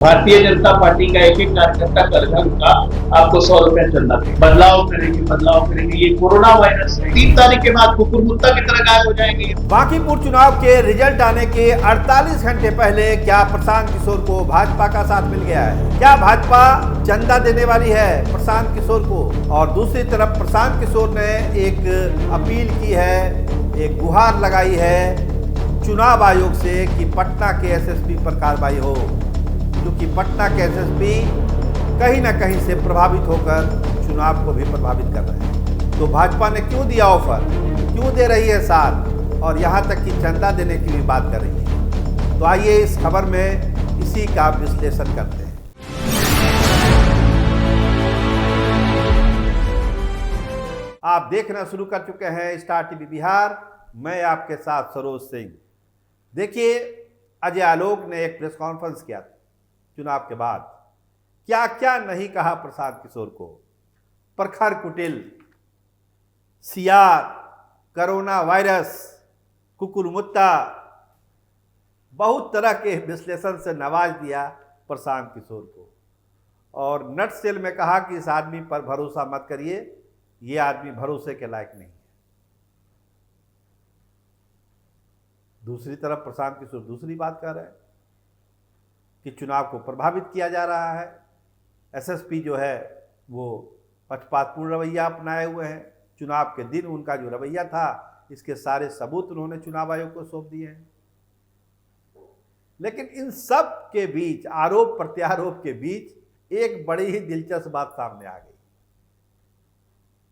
Bharatiya Janata party का एक एक कार्यकर्ता घर घर का आपको 100 रुपया चंदा दे। बदलाव करेंगे। ये कोरोना वायरस है, 3 तारीख के बाद कुकुर मुत्ता की तरह गायब हो जाएंगे। बांकीपुर चुनाव के रिजल्ट आने के 48 घंटे पहले क्या प्रशांत किशोर को भाजपा का साथ मिल गया है? क्या भाजपा चंदा देने वाली है प्रशांत किशोर को? और दूसरी तरफ प्रशांत किशोर ने एक अपील की है, एक गुहार लगाई है चुनाव आयोग से कि पटना के एसएसपी पर कार्रवाई हो, क्योंकि पटना के एसएसपी कहीं ना कहीं से प्रभावित होकर चुनाव को भी प्रभावित कर रहे हैं। तो भाजपा ने क्यों दिया ऑफर, क्यों दे रही है साथ, और यहाँ तक कि चंदा देने की भी बात कर रही है। तो आइए इस खबर में इसी का विश्लेषण करते हैं। आप देखना शुरू कर चुके हैं स्टार टीवी बिहार, मैं आपके साथ सरोज सिंह। देखिए, अजय आलोक ने एक प्रेस कॉन्फ्रेंस किया चुनाव के बाद। क्या क्या नहीं कहा प्रशांत किशोर को। प्रखर कुटिल, सियार, कोरोना वायरस, कुकुरमुत्ता, बहुत तरह के विश्लेषण से नवाज दिया प्रशांत किशोर को। और नटसेल में कहा कि इस आदमी पर भरोसा मत करिए, ये आदमी भरोसे के लायक नहीं है। दूसरी तरफ प्रशांत किशोर दूसरी बात कर रहे हैं कि चुनाव को प्रभावित किया जा रहा है। एसएसपी जो है वो पक्षपातपूर्ण रवैया अपनाए हुए हैं। चुनाव के दिन उनका जो रवैया था, इसके सारे सबूत उन्होंने चुनाव आयोग को सौंप दिए हैं। लेकिन इन सब के बीच, आरोप प्रत्यारोप के बीच, एक बड़ी ही दिलचस्प बात सामने आ गई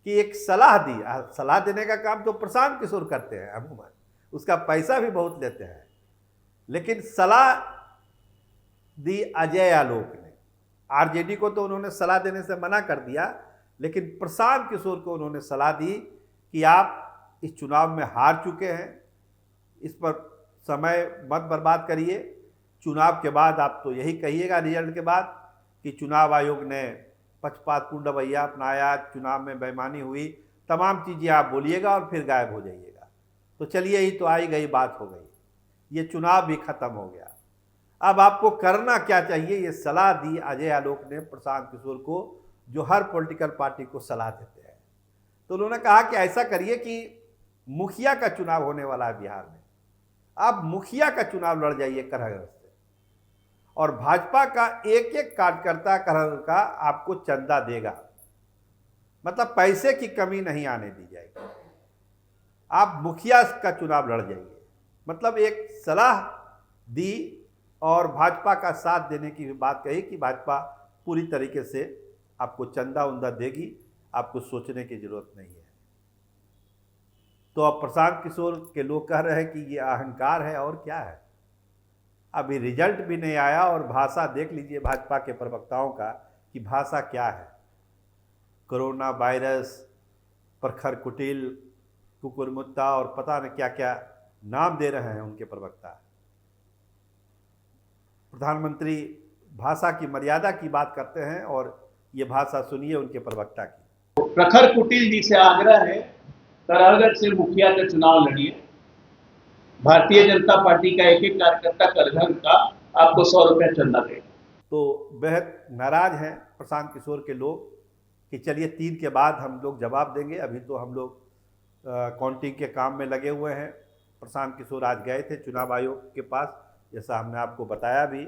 कि एक सलाह दी। सलाह देने का काम तो प्रशांत किशोर करते हैं अमूमन, उसका पैसा भी बहुत लेते हैं, लेकिन सलाह दी अजय आलोक ने। आरजेडी को तो उन्होंने सलाह देने से मना कर दिया, लेकिन प्रशांत किशोर को उन्होंने सलाह दी कि आप इस चुनाव में हार चुके हैं, इस पर समय मत बर्बाद करिए। चुनाव के बाद आप तो यही कहिएगा रिजल्ट के बाद कि चुनाव आयोग ने पक्षपातपूर्ण रवैया अपनाया, चुनाव में बेईमानी हुई, तमाम चीज़ें आप बोलिएगा और फिर गायब हो जाइएगा। तो चलिए, ही तो आई गई बात हो गई, ये चुनाव भी खत्म हो गया। अब आपको करना क्या चाहिए, ये सलाह दी अजय आलोक ने प्रशांत किशोर को, जो हर पॉलिटिकल पार्टी को सलाह देते हैं। तो उन्होंने कहा कि ऐसा करिए कि मुखिया का चुनाव होने वाला है बिहार में, आप मुखिया का चुनाव लड़ जाइए करहर से, और भाजपा का एक एक कार्यकर्ता करहर का आपको चंदा देगा, मतलब पैसे की कमी नहीं आने दी जाएगी। आप मुखिया का चुनाव लड़ जाइए, मतलब एक सलाह दी और भाजपा का साथ देने की भी बात कही कि भाजपा पूरी तरीके से आपको चंदा उंदा देगी, आपको सोचने की जरूरत नहीं है। तो अब प्रशांत किशोर के लोग कह रहे हैं कि ये अहंकार है और क्या है। अभी रिजल्ट भी नहीं आया और भाषा देख लीजिए भाजपा के प्रवक्ताओं का कि भाषा क्या है। कोरोना वायरस, प्रखर कुटिल, कुकुरमुत्ता और पता न क्या क्या नाम दे रहे हैं उनके प्रवक्ता। प्रधानमंत्री भाषा की मर्यादा की बात करते हैं, और ये भाषा सुनिए उनके प्रवक्ता की। प्रखर कुटिल जी से आग्रह है, करहगढ़ से मुखिया का चुनाव लड़िए। भारतीय जनता पार्टी का एक एक कार्यकर्ता घर घर का आपको 100 रुपया चंदा दे। तो बेहद नाराज हैं प्रशांत किशोर के लोग कि चलिए 3 के बाद हम लोग जवाब देंगे, अभी तो हम लोग काउंटिंग के काम में लगे हुए हैं। प्रशांत किशोर आज गए थे चुनाव आयोग के पास, जैसा हमने आपको बताया भी।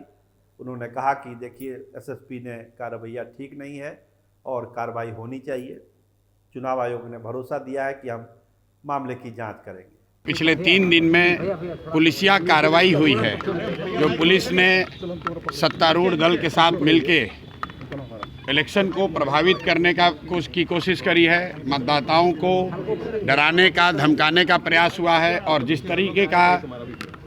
उन्होंने कहा कि देखिए, एसएसपी ने का रवैया ठीक नहीं है और कार्रवाई होनी चाहिए। चुनाव आयोग ने भरोसा दिया है कि हम मामले की जांच करेंगे। पिछले 3 दिन में पुलिसिया कार्रवाई हुई है, जो पुलिस ने सत्तारूढ़ दल के साथ मिलके इलेक्शन को प्रभावित करने की कोशिश करी है। मतदाताओं को डराने का, धमकाने का प्रयास हुआ है, और जिस तरीके का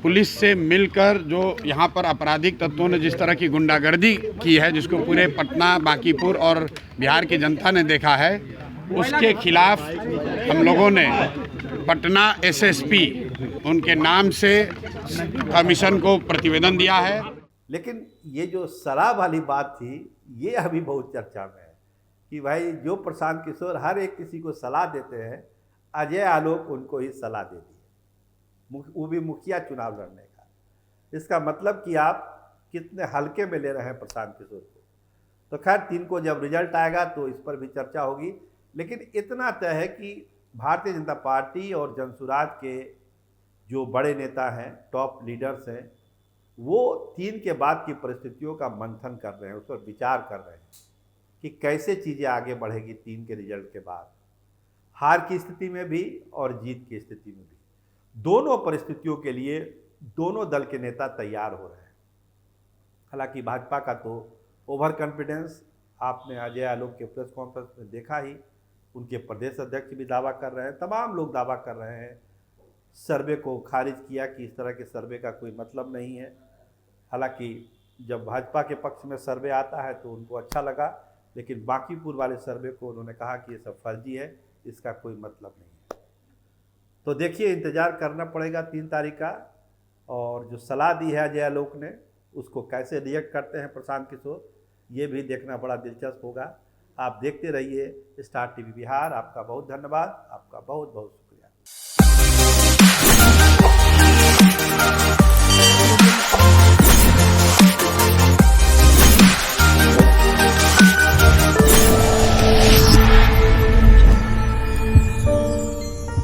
पुलिस से मिलकर जो यहाँ पर आपराधिक तत्वों ने जिस तरह की गुंडागर्दी की है, जिसको पूरे पटना, बांकीपुर और बिहार की जनता ने देखा है, उसके खिलाफ हम लोगों ने पटना एसएसपी उनके नाम से कमीशन को प्रतिवेदन दिया है। लेकिन ये जो सलाह वाली बात थी, ये अभी बहुत चर्चा में है कि भाई जो प्रशांत किशोर हर एक किसी को सलाह देते हैं, अजय आलोक उनको ही सलाह दे दी है, वो भी मुखिया चुनाव लड़ने का। इसका मतलब कि आप कितने हल्के में ले रहे हैं प्रशांत किशोर को। तो खैर 3 को जब रिजल्ट आएगा तो इस पर भी चर्चा होगी, लेकिन इतना तय है कि भारतीय जनता पार्टी और जनसुराज के जो बड़े नेता हैं, टॉप लीडर्स हैं, वो 3 के बाद की परिस्थितियों का मंथन कर रहे हैं, उस पर विचार कर रहे हैं कि कैसे चीज़ें आगे बढ़ेगी 3 के रिजल्ट के बाद, हार की स्थिति में भी और जीत की स्थिति में भी। दोनों परिस्थितियों के लिए दोनों दल के नेता तैयार हो रहे हैं। हालांकि भाजपा का तो ओवर कॉन्फिडेंस आपने अजय आलोक के प्रेस कॉन्फ्रेंस में देखा ही, उनके प्रदेश अध्यक्ष भी दावा कर रहे हैं, तमाम लोग दावा कर रहे हैं, सर्वे को खारिज किया कि इस तरह के सर्वे का कोई मतलब नहीं है। हालांकि जब भाजपा के पक्ष में सर्वे आता है तो उनको अच्छा लगा, लेकिन बांकीपुर वाले सर्वे को उन्होंने कहा कि ये सब फर्जी है, इसका कोई मतलब नहीं है। तो देखिए, इंतज़ार करना पड़ेगा 3 तारीख का, और जो सलाह दी है अजय आलोक ने उसको कैसे रिएक्ट करते हैं प्रशांत किशोर, ये भी देखना बड़ा दिलचस्प होगा। आप देखते रहिए स्टार टीवी बिहार। आपका बहुत धन्यवाद, आपका बहुत बहुत